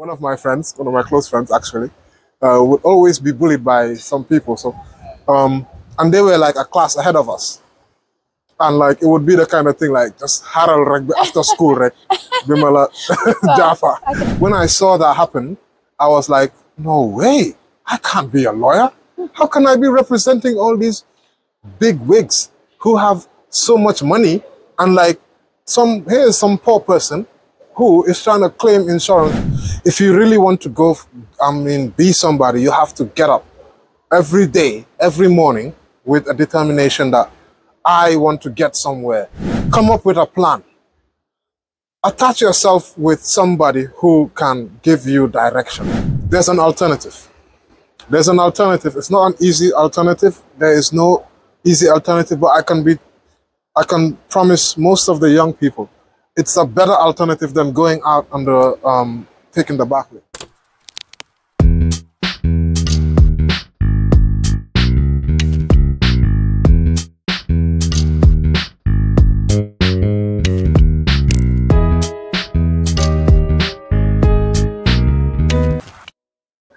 one of my friends, one of my close friends actually, would always be bullied by some people. So, and they were like a class ahead of us. And like it would be the kind of thing like just Harold rek after school rek bimala Jaffa. When I saw that happen, I was like, no way, I can't be a lawyer. How can I be representing all these big wigs who have so much money and like here's some poor person who is trying to claim insurance. If you really want to go, be somebody, you have to get up every day, every morning with a determination that I want to get somewhere. Come up with a plan. Attach yourself with somebody who can give you direction. There's an alternative. There's an alternative. It's not an easy alternative. There is no easy alternative, but I can promise most of the young people it's a better alternative than going out on the taking the back way.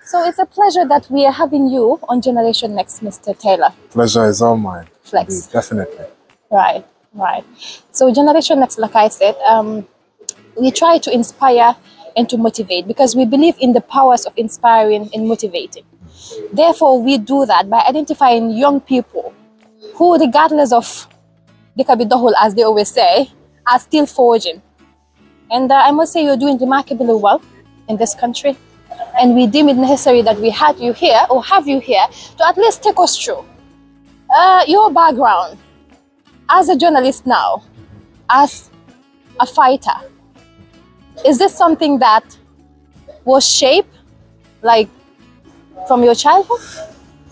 So it's a pleasure that we are having you on Generation Next, Mr. Taylor. Pleasure is all mine. Flex. Definitely. Right. So Generation Next, like I said, we try to inspire and to motivate because we believe in the powers of inspiring and motivating. Therefore, we do that by identifying young people who, regardless of the kabidohol, as they always say, are still forging. And I must say you're doing remarkably well in this country. And we deem it necessary that we had you here or have you here to at least take us through your background as a journalist now, as a fighter. Is this something that was shaped like from your childhood?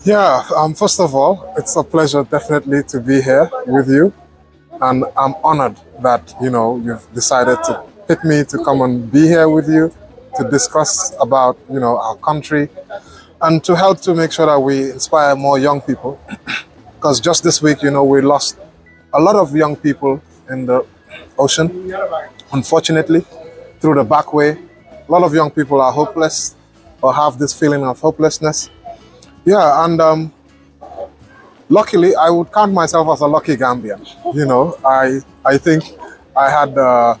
Yeah, first of all, it's a pleasure definitely to be here with you. And I'm honored that, you've decided to pick me to come and be here with you, to discuss about, our country and to help to make sure that we inspire more young people. Because just this week, we lost a lot of young people in the ocean, unfortunately, through the back way. A lot of young people are hopeless or have this feeling of hopelessness. Yeah, and luckily, I would count myself as a lucky Gambian. I think I had the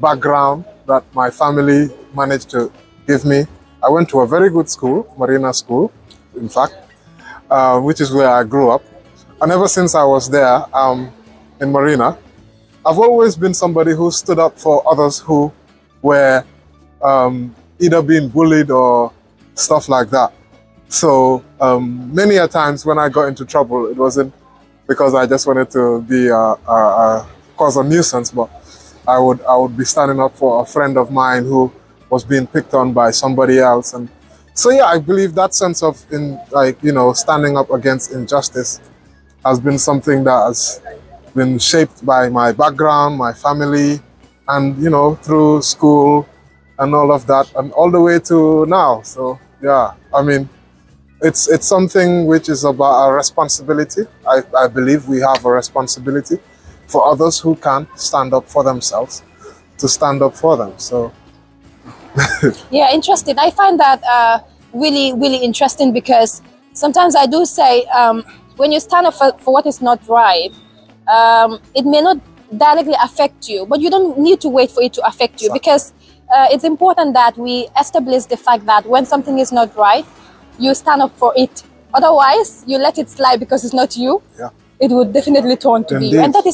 background that my family managed to give me. I went to a very good school, Marina School, in fact, which is where I grew up. And ever since I was there in Marina, I've always been somebody who stood up for others who were either being bullied or stuff like that. So many a times when I got into trouble, it wasn't because I just wanted to be cause a nuisance, but I would be standing up for a friend of mine who was being picked on by somebody else. And so yeah, I believe that sense of standing up against injustice has been something that has been shaped by my background, my family, and through school and all of that, and all the way to now. So yeah, it's something which is about our responsibility. I believe we have a responsibility for others who can't stand up for themselves, to stand up for them. So yeah, interesting. I find that really interesting because sometimes I do say when you stand up for what is not right, it may not directly affect you, but you don't need to wait for it to affect you. Exactly. Because it's important that we establish the fact that when something is not right, you stand up for it. Otherwise, you let it slide because it's not you. Yeah. It would definitely turn to be you. And that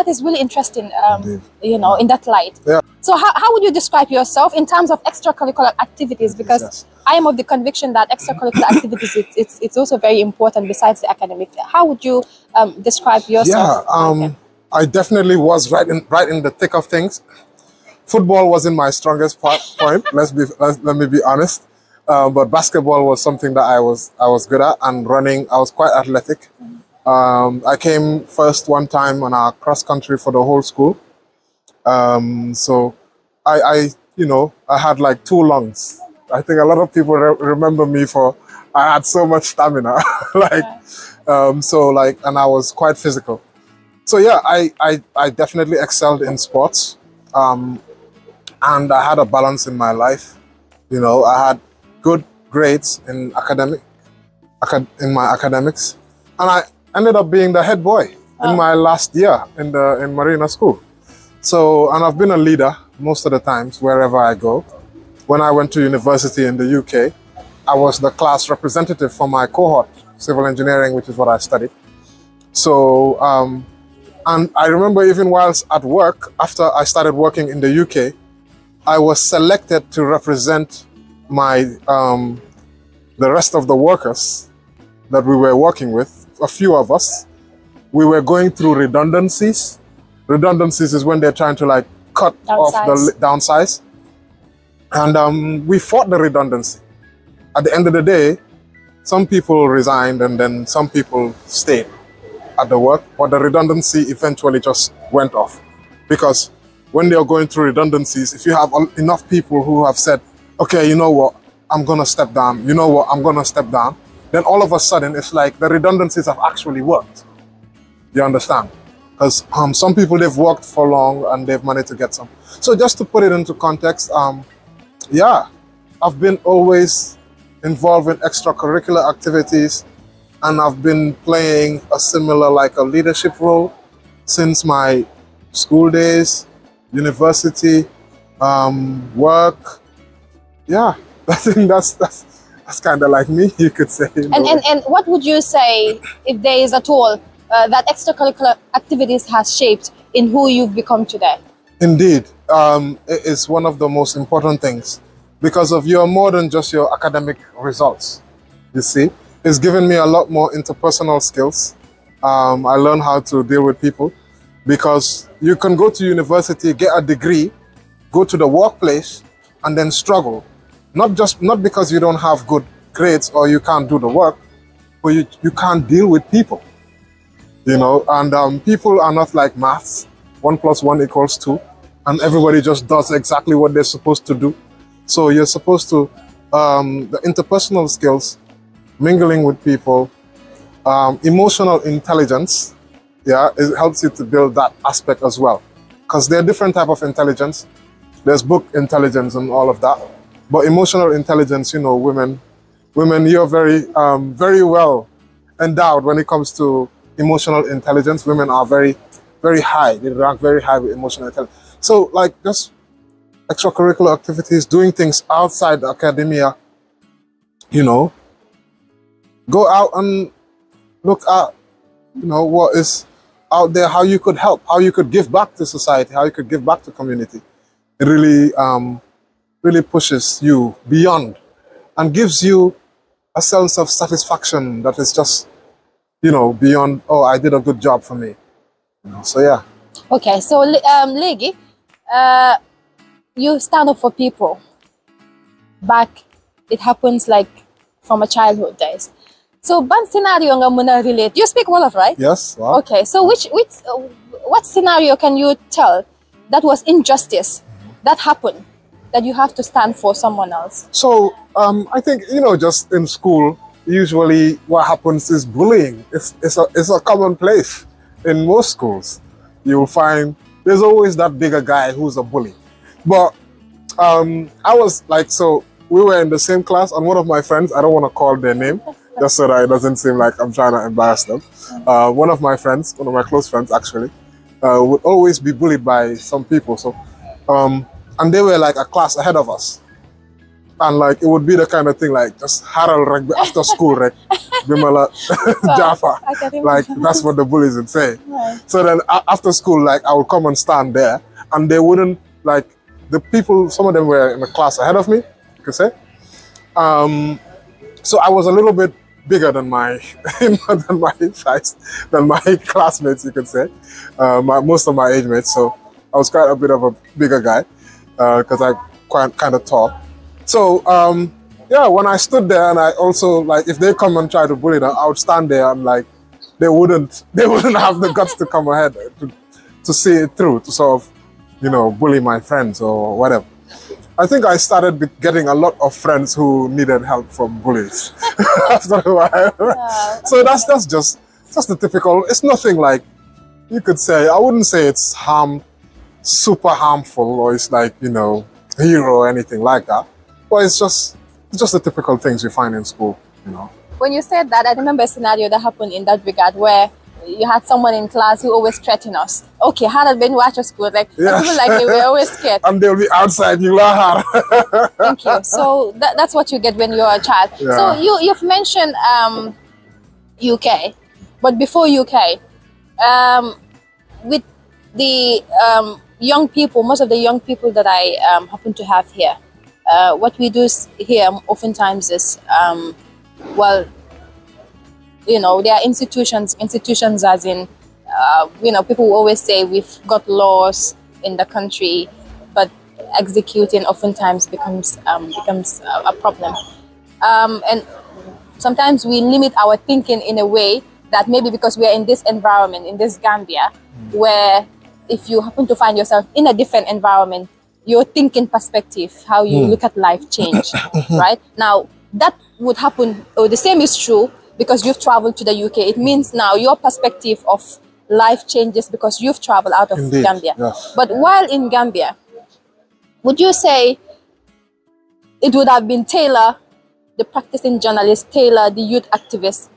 is really interesting, in that light. Yeah. So how would you describe yourself in terms of extracurricular activities? Because yes, I am of the conviction that extracurricular activities, it's also very important besides the academic. How would you describe yourself? Yeah, I definitely was right in the thick of things. Football wasn't my strongest point. Let me be honest. But basketball was something that I was good at, and running, I was quite athletic. I came first one time on our cross country for the whole school. So I had like 2 lungs. I think a lot of people remember me for, I had so much stamina, and I was quite physical. So yeah, I definitely excelled in sports. And I had a balance in my life. You know, I had good grades in in my academics, and I ended up being the head boy in my last year in Marina School. So, and I've been a leader most of the times wherever I go. When I went to university in the UK, I was the class representative for my cohort, civil engineering, which is what I studied. So, and I remember even whilst at work, after I started working in the UK, I was selected to represent my the rest of the workers that we were working with, a few of us. We were going through redundancies. Redundancies is when they're trying to like cut off the downsize. And we fought the redundancy. At the end of the day, some people resigned and then some people stayed at the work, but the redundancy eventually just went off. Because when they're going through redundancies, if you have enough people who have said, okay, you know what, I'm gonna step down, you know what, I'm gonna step down, then all of a sudden it's like the redundancies have actually worked. You understand? Because some people, they've worked for long and they've managed to get some. So just to put it into context, yeah, I've been always involved in extracurricular activities, and I've been playing a similar, like a leadership role since my school days, university, work. Yeah, I think that's kind of like me, you could say. And what would you say, if there is at all, that extracurricular activities has shaped in who you've become today? Indeed, it is one of the most important things, because of you're more than just your academic results. You see, it's given me a lot more interpersonal skills. I learned how to deal with people, because you can go to university, get a degree, go to the workplace, and then struggle. Not because you don't have good grades or you can't do the work, but you can't deal with people. You know, and people are not like maths. 1 + 1 = 2, and everybody just does exactly what they're supposed to do. So you're supposed to, the interpersonal skills, mingling with people, emotional intelligence, yeah, it helps you to build that aspect as well. Because there are different types of intelligence. There's book intelligence and all of that. But emotional intelligence, you know, women, you're very, very well endowed when it comes to emotional intelligence. Women are very, very high. They rank very high with emotional intelligence. So like just extracurricular activities, doing things outside academia, you know, go out and look at, you know, what is out there, how you could help, how you could give back to society, how you could give back to community. It really, really pushes you beyond and gives you a sense of satisfaction that is just, you know, beyond, oh, I did a good job for me. You know, so yeah. Okay, so Legi, you stand up for people. Back, it happens like from a childhood days. So, what scenario nga muna relate? You speak Wolof, right? Yes. Wow. Okay, so what scenario can you tell that was injustice that happened, that you have to stand for someone else? So, I think, you know, just in school, usually what happens is bullying. It's a commonplace in most schools. You'll find there's always that bigger guy who's a bully. But I was like, so we were in the same class, and one of my friends, I don't want to call their name, just so that it doesn't seem like I'm trying to embarrass them. One of my friends, one of my close friends actually, would always be bullied by some people. So, and they were like a class ahead of us. And like, it would be the kind of thing like, just Harold rugby after school, right? Bimala Jaffa. Like, that's what the bullies would say. Right. So then after school, like, I would come and stand there, and they wouldn't, like, the people, some of them were in the class ahead of me, you could say. So I was a little bit bigger than my size, than my classmates, you could say. Most of my age mates. So I was quite a bit of a bigger guy, because I'm quite kind of tall. So yeah, when I stood there, and I also, like, if they come and try to bully them, I would stand there and like they wouldn't have the guts to come ahead to see it through, to sort of, you know, bully my friends or whatever. I think I started getting a lot of friends who needed help from bullies after a while. Yeah. So that's just the typical. It's nothing like, you could say, I wouldn't say it's super harmful, or it's like, you know, hero or anything like that. Well, it's just the typical things you find in school, you know. When you said that, I remember a scenario that happened in that regard where you had someone in class who always threatened us. Okay, how had been watch school? Like, Yeah. people like they were always scared. And they'll be outside, you laugh. Thank you. So that's what you get when you're a child. Yeah. So you've mentioned UK, but before UK, with the young people, most of the young people that I happen to have here, what we do here oftentimes is, well, you know, there are institutions as in, you know, people always say we've got laws in the country, but executing oftentimes becomes a problem. And sometimes we limit our thinking in a way that maybe because we are in this environment, in this Gambia, where if you happen to find yourself in a different environment, your thinking perspective, how you look at life change, right? Now, that would happen, or the same is true because you've traveled to the UK. It means now your perspective of life changes because you've traveled out of Indeed, Gambia. yes. But while in Gambia, would you say it would have been Taylor, the practicing journalist, Taylor, the youth activist,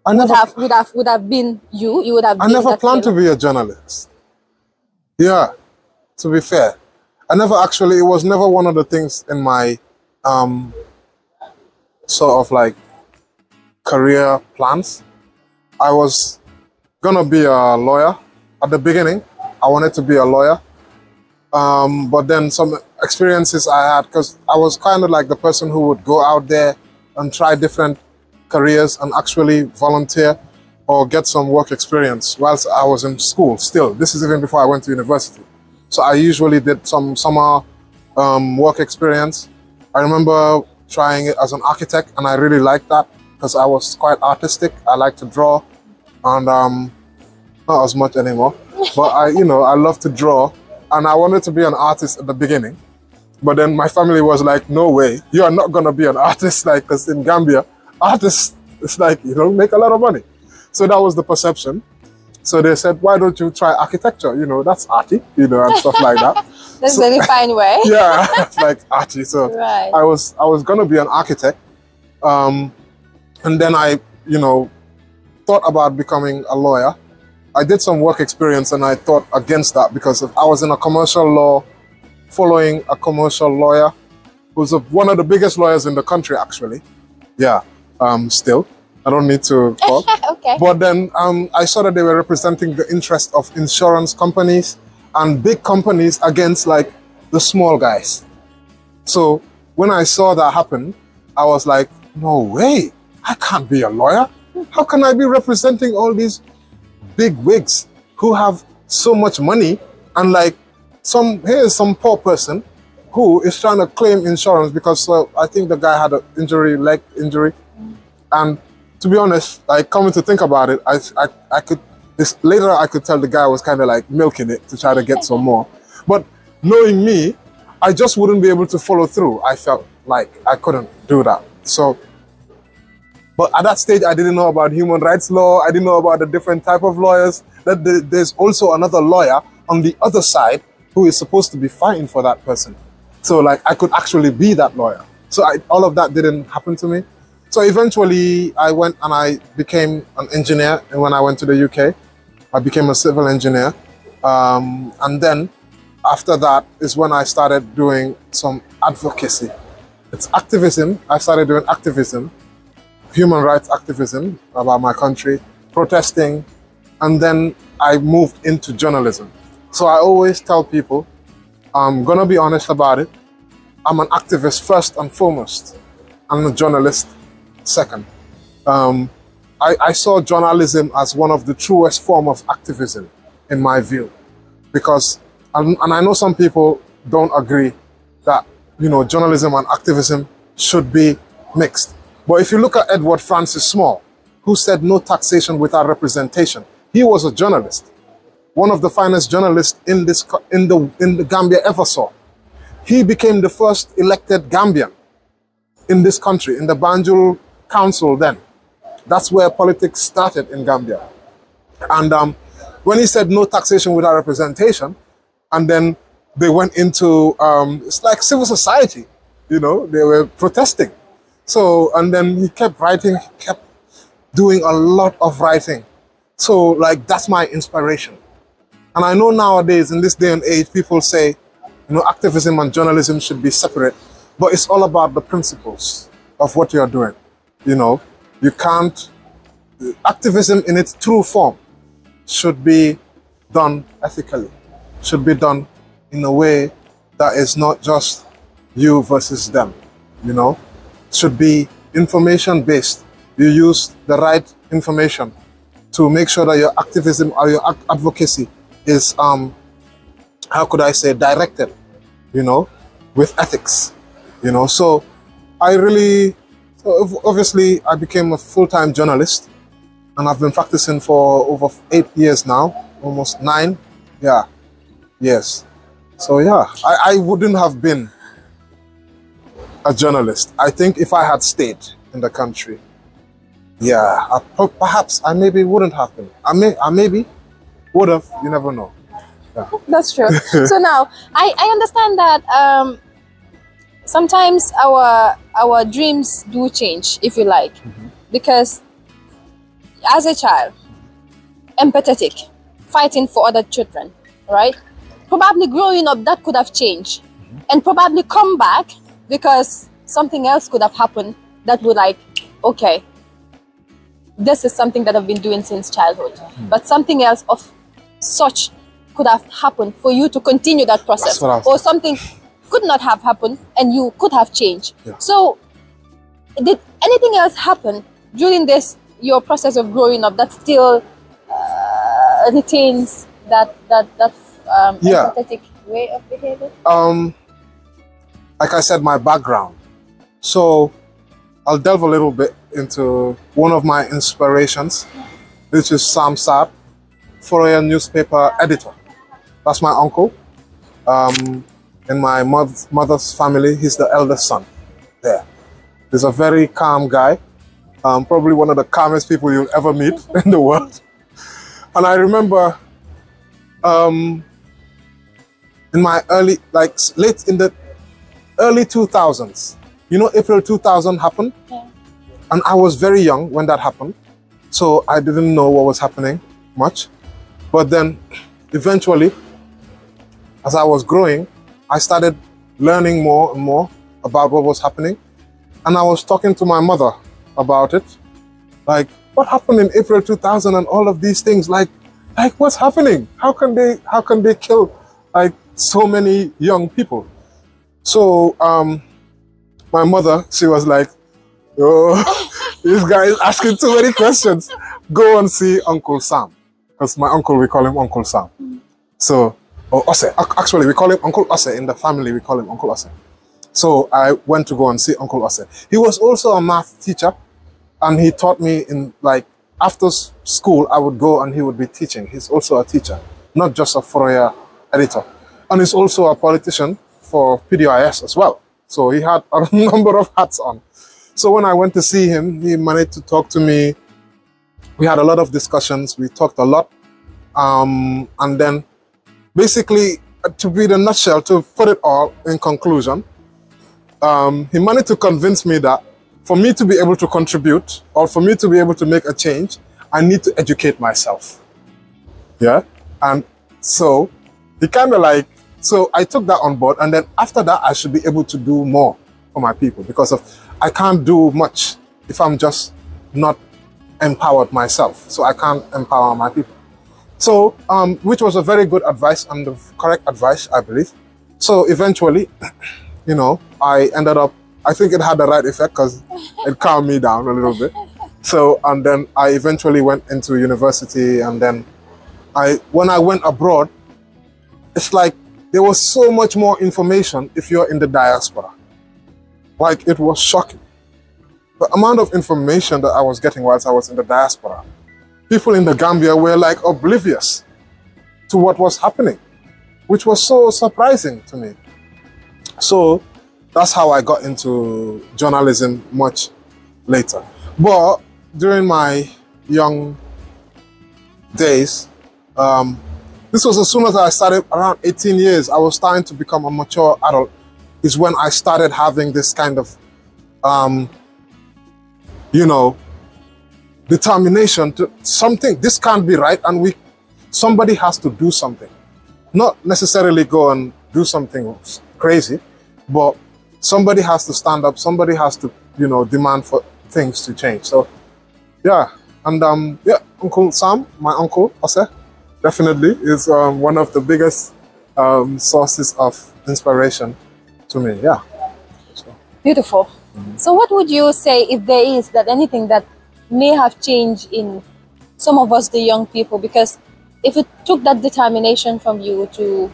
would have been you? You would have. I been never that planned to Taylor? be a journalist. Yeah, to be fair, I never actually. It was never one of the things in my sort of like career plans. I was gonna be a lawyer at the beginning. I wanted to be a lawyer, but then some experiences I had, because I was kind of like the person who would go out there and try different careers and actually volunteer or get some work experience whilst I was in school still. This is even before I went to university. So I usually did some summer work experience. I remember trying it as an architect, and I really liked that because I was quite artistic. I like to draw, and not as much anymore, but I love to draw, and I wanted to be an artist at the beginning. But then my family was like, no way, you are not gonna be an artist, like, because in Gambia, artists, it's like, you don't make a lot of money. So that was the perception. So they said, why don't you try architecture? You know, that's arty, and stuff like that. That's So- a very fine way. Yeah, it's like arty. So Right. I was gonna be an architect, and then I thought about becoming a lawyer. I did some work experience, and I thought against that because I was in a commercial law, following a commercial lawyer who's one of the biggest lawyers in the country, actually. Yeah, still, I don't need to talk. Okay. But then I saw that they were representing the interest of insurance companies and big companies against like the small guys. So when I saw that happen, I was like, no way, I can't be a lawyer. How can I be representing all these big wigs who have so much money, and like here's some poor person who is trying to claim insurance because I think the guy had an injury, leg injury. And to be honest, like coming to think about it, I could later I could tell the guy was kind of like milking it to try to get some more. But knowing me, I just wouldn't be able to follow through. I felt like I couldn't do that. So, but at that stage, I didn't know about human rights law. I didn't know about the different type of lawyers. That there's also another lawyer on the other side who is supposed to be fighting for that person. So like I could actually be that lawyer. So all of that didn't happen to me. So eventually I went and I became an engineer. And when I went to the UK, I became a civil engineer. And then after that is when I started doing some advocacy. It's activism. I started doing activism, human rights activism about my country, protesting. And then I moved into journalism. So I always tell people, I'm gonna be honest about it. I'm an activist first and foremost. I'm a journalist second. I saw journalism as one of the truest form of activism in my view, because, and I know some people don't agree that, journalism and activism should be mixed. But if you look at Edward Francis Small, who said no taxation without representation, he was a journalist, one of the finest journalists in the Gambia ever saw. He became the first elected Gambian in this country, in the Banjul Council then. That's where politics started in Gambia. And when he said no taxation without representation, and then they went into, it's like civil society. you know, they were protesting. So, and then he kept writing, kept doing a lot of writing. So, like, that's my inspiration. And I know nowadays, in this day and age, people say, you know, activism and journalism should be separate, but it's all about the principles of what you're doing. You know, you can't, activism in its true form should be done ethically, should be done in a way that is not just you versus them, you know, it should be information based. You use the right information to make sure that your activism or your advocacy is, how could I say, directed, you know, with ethics, you know. So I really, so obviously I became a full-time journalist, and I've been practicing for over 8 years now, almost 9, yeah, yes. So yeah, I wouldn't have been a journalist, I think, if I had stayed in the country. Yeah, perhaps I maybe wouldn't have been. I maybe would have, you never know. Yeah. That's true. So now, I understand that sometimes our dreams do change, if you like, because as a child, empathetic, fighting for other children, right? Probably growing up, that could have changed, and probably come back because something else could have happened that would, like, okay, this is something that I've been doing since childhood, but something else of such could have happened for you to continue that process, or something could not have happened and you could have changed. Yeah. So did anything else happen during this, your process of growing up, that still retains that empathetic way of behaving? Like I said, my background. So I'll delve a little bit into one of my inspirations, which is Sam Saad, Foroyaa newspaper editor. That's my uncle. In my mother's family, he's the eldest son there. He's a very calm guy, probably one of the calmest people you'll ever meet in the world. And I remember in my late in the early 2000s, you know, April 2000 happened? Yeah. And I was very young when that happened, so I didn't know what was happening much. But then, eventually, as I was growing, I started learning more and more about what was happening. And I was talking to my mother about it. Like, what happened in April 2000 and all of these things? Like what's happening? How can they kill, like, so many young people? So, my mother, she was like, oh, this guy is asking too many questions. Go and see Uncle Sam. Because my uncle, we call him Uncle Sam. So, or Ose. Actually, we call him Uncle Ose. In the family, we call him Uncle Ose. So I went to go and see Uncle Ose. He was also a math teacher, and he taught me in, like, after school, I would go and he would be teaching. He's also a teacher, not just a Foroyaa editor. And he's also a politician for PDIS as well. So he had a number of hats on. So when I went to see him, he managed to talk to me. We had a lot of discussions. We talked a lot. And then basically, to be the nutshell, to put it all in conclusion, he managed to convince me that for me to be able to contribute, or for me to be able to make a change, I need to educate myself. Yeah? And so he kind of like, so I took that on board, and then after that, I should be able to do more for my people, because I can't do much if I'm just not empowered myself. So I can't empower my people. So, which was a very good advice and the correct advice, I believe. So eventually, you know, I ended up, I think it had the right effect because it calmed me down a little bit. So, and then I eventually went into university, and then when I went abroad, it's like there was so much more information if you're in the diaspora. Like, it was shocking. The amount of information that I was getting whilst I was in the diaspora. People in the Gambia were like oblivious to what was happening, which was so surprising to me. So that's how I got into journalism much later. But during my young days, this was as soon as I started, around 18 years, I was starting to become a mature adult. is when I started having this kind of, you know, determination to something. This can't be right, and somebody has to do something. Not necessarily go and do something crazy, but somebody has to stand up. Somebody has to, you know, demand for things to change. So, yeah, and yeah, Uncle Sam, my uncle, Ose, definitely is one of the biggest sources of inspiration to me. Yeah. So. Beautiful. So what would you say, if there is anything that may have changed in some of us, the young people? Because if it took that determination from you to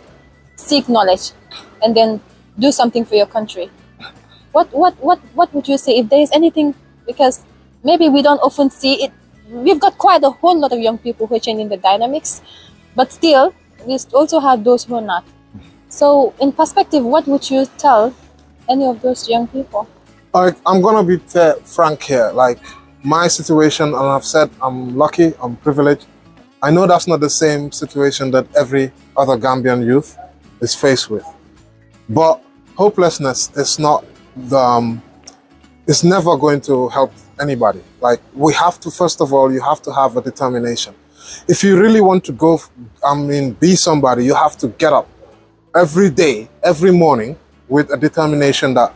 seek knowledge and then do something for your country, what would you say, if there is anything? Because maybe we don't often see it. We've got quite a whole lot of young people who are changing the dynamics, but still we also have those who are not. So in perspective, what would you tell any of those young people? I'm gonna be frank here. Like, my situation, and I've said I'm lucky, I'm privileged. I know that's not the same situation that every other Gambian youth is faced with. But hopelessness is not it's never going to help anybody. Like, we have to, first of all, you have to have a determination. If you really want to go, be somebody, you have to get up every day, every morning with a determination that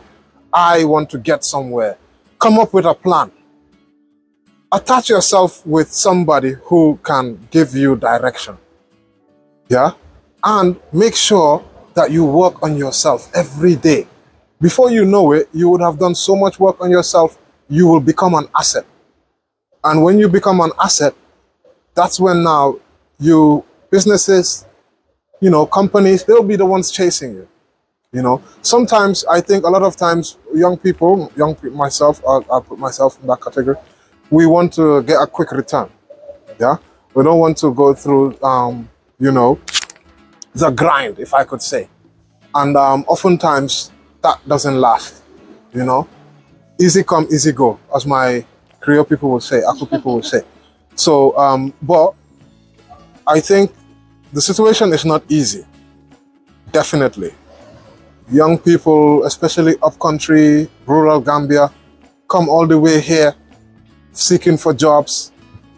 I want to get somewhere. Come up with a plan. Attach yourself with somebody who can give you direction. Yeah? And make sure that you work on yourself every day. Before you know it, you would have done so much work on yourself, you will become an asset. And when you become an asset, that's when now businesses, you know, companies, they'll be the ones chasing you. You know, sometimes I think a lot of times young people, myself, I'll put myself in that category, we want to get a quick return. Yeah, we don't want to go through, you know, the grind, if I could say. And oftentimes that doesn't last. You know, easy come, easy go, as my Creole people will say, Aku people will say. So, but I think the situation is not easy. Definitely. Young people, especially upcountry, rural Gambia, come all the way here seeking for jobs.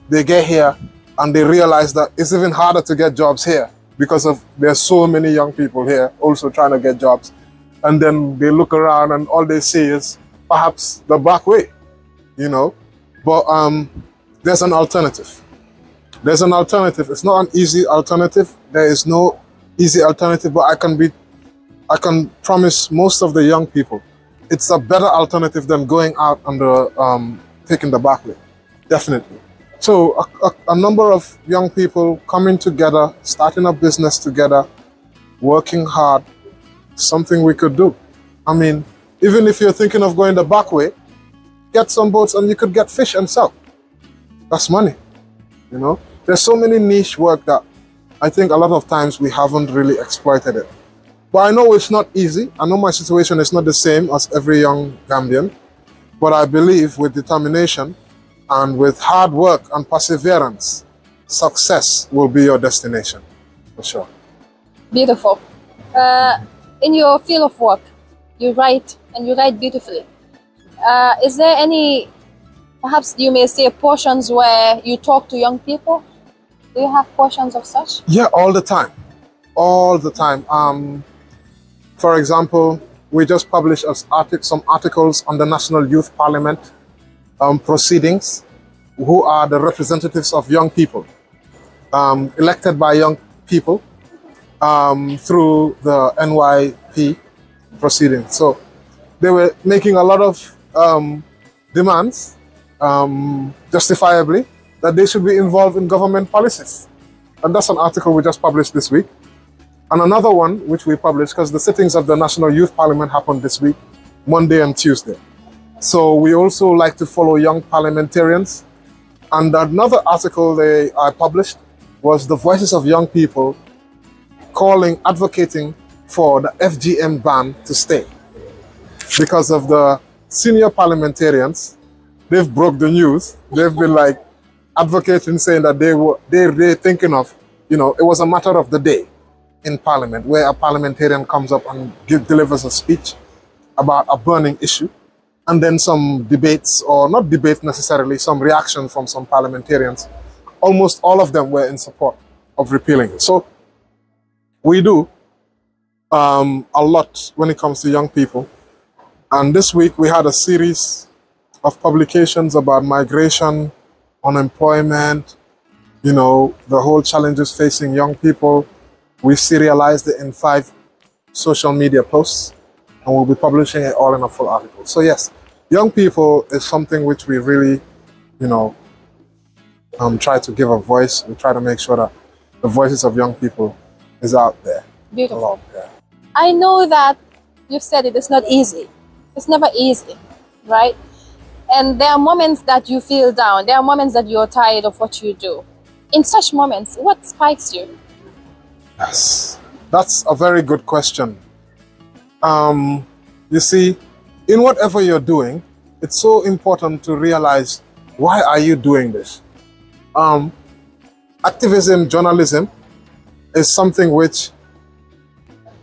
They get here and they realize that it's even harder to get jobs here because there's so many young people here also trying to get jobs. And then they look around and all they see is perhaps the back way, you know. But there's an alternative. There's an alternative. It's not an easy alternative. There is no easy alternative, but I can promise most of the young people it's a better alternative than going out and taking the back way. Definitely. So a number of young people coming together, starting a business together, working hard, something we could do. I mean, even if you're thinking of going the back way, get some boats and you could get fish and sell. That's money, you know? There's so many niche work that I think a lot of times we haven't really exploited it. But I know it's not easy. I know my situation is not the same as every young Gambian. But I believe with determination and with hard work and perseverance, success will be your destination, for sure. Beautiful. In your field of work, you write, and you write beautifully. Is there any, perhaps you may say, portions where you talk to young people? Do you have portions of such? Yeah, all the time. All the time. For example, we just published some articles on the National Youth Parliament proceedings, who are the representatives of young people, elected by young people through the NYP proceedings. So they were making a lot of demands, justifiably, that they should be involved in government policies. And that's an article we just published this week. And another one, which we published, because the sittings of the National Youth Parliament happened this week, Monday and Tuesday. So we also like to follow young parliamentarians. And another article I published was the voices of young people advocating for the FGM ban to stay. Because of the senior parliamentarians, they've broke the news. They've been like advocating, saying that they're thinking of, you know, it was a matter of the day in Parliament, where a parliamentarian comes up and delivers a speech about a burning issue, and then some debates, or not debates necessarily, some reaction from some parliamentarians. Almost all of them were in support of repealing it. So we do a lot when it comes to young people. And this week we had a series of publications about migration, unemployment, you know, the whole challenges facing young people. We serialized it in 5 social media posts, and we'll be publishing it all in a full article. So yes, young people is something which we really, you know, try to give a voice. We try to make sure that the voices of young people is out there. Beautiful. Yeah. I know that you've said it's not easy. It's never easy, right? And there are moments that you feel down. There are moments that you're tired of what you do. In such moments, what spikes you? Yes, that's a very good question. You see, in whatever you're doing, it's so important to realize, why are you doing this? Activism, journalism is something which,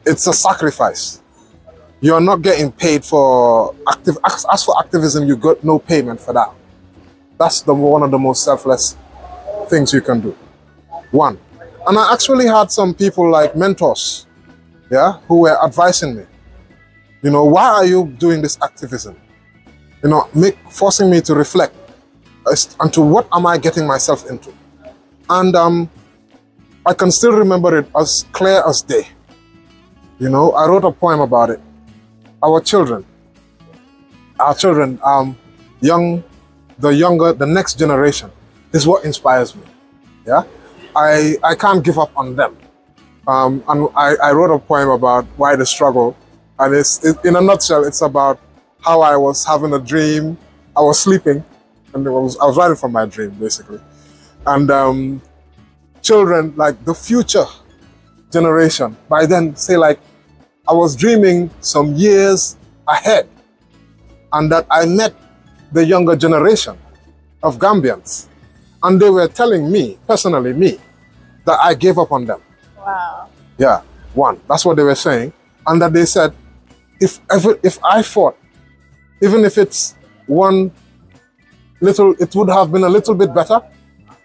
it's a sacrifice. You're not getting paid for as for activism, you got no payment for that. That's one of the most selfless things you can do. One. And I actually had some people like mentors, yeah, who were advising me, you know, why are you doing this activism? You know, forcing me to reflect as to what am I getting myself into. And I can still remember it as clear as day. You know, I wrote a poem about it. Our children, the next generation is what inspires me. Yeah, I can't give up on them. And I wrote a poem about why the struggle, and in a nutshell, it's about how I was having a dream. I was sleeping, and I was writing from my dream basically. And children, like the future generation, by then say like, I was dreaming some years ahead, and that I met the younger generation of Gambians, and they were telling me, personally me, that I gave up on them. Wow. Yeah, one, that's what they were saying. And that they said, if I fought, even if it's one little, it would have been a little bit better.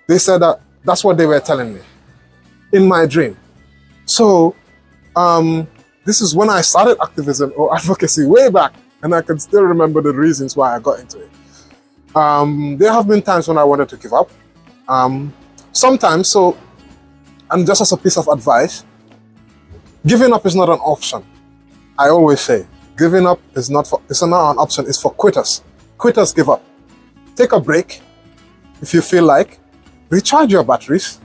They said that that's what they were telling me in my dream. So, this is when I started activism or advocacy way back, and I can still remember the reasons why I got into it. There have been times when I wanted to give up. Sometimes, so, and just as a piece of advice, giving up is not an option. I always say, giving up is not an option, it's for quitters. Quitters give up. Take a break if you feel like, recharge your batteries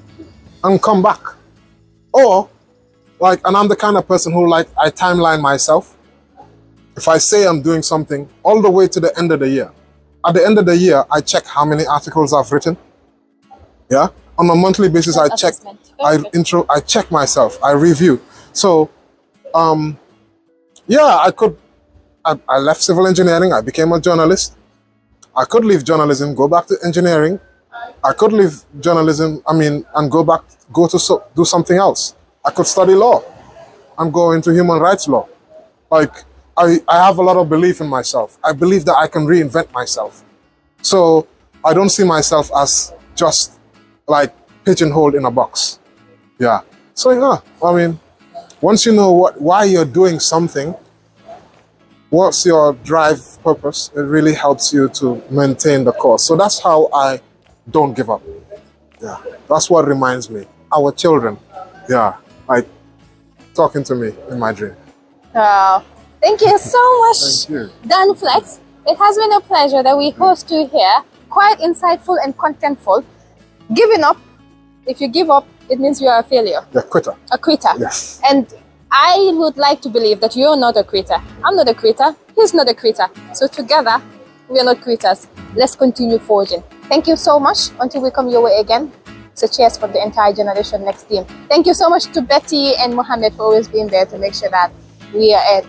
and come back. Or, like, and I'm the kind of person who, like, I timeline myself. If I say I'm doing something all the way to the end of the year, at the end of the year, I check how many articles I've written. Yeah, on a monthly basis, I check. I check myself. I review. So, yeah, I left civil engineering. I became a journalist. I could leave journalism, go back to engineering. I could leave journalism, and go to do something else. I could study law and go into human rights law. Like, I have a lot of belief in myself. I believe that I can reinvent myself. So I don't see myself as just like pigeonholed in a box. Yeah. So yeah, once you know why you're doing something, what's your drive purpose, it really helps you to maintain the course. So that's how I don't give up. Yeah. That's what reminds me. Our children. Yeah. Like talking to me in my dream. Wow. Thank you so much, Thank you. Dan Flex. It has been a pleasure that we host you here. Quite insightful and contentful. Giving up, if you give up, it means you are a failure. Yeah, quitter. A quitter. Yes. And I would like to believe that you're not a quitter. I'm not a quitter. He's not a quitter. So together, we are not quitters. Let's continue forging. Thank you so much. Until we come your way again. So cheers for the entire Generation Next team. Thank you so much to Betty and Mohammed for always being there to make sure that we are at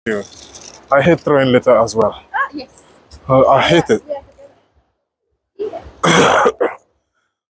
I hate throwing litter as well. Yes. I hate it.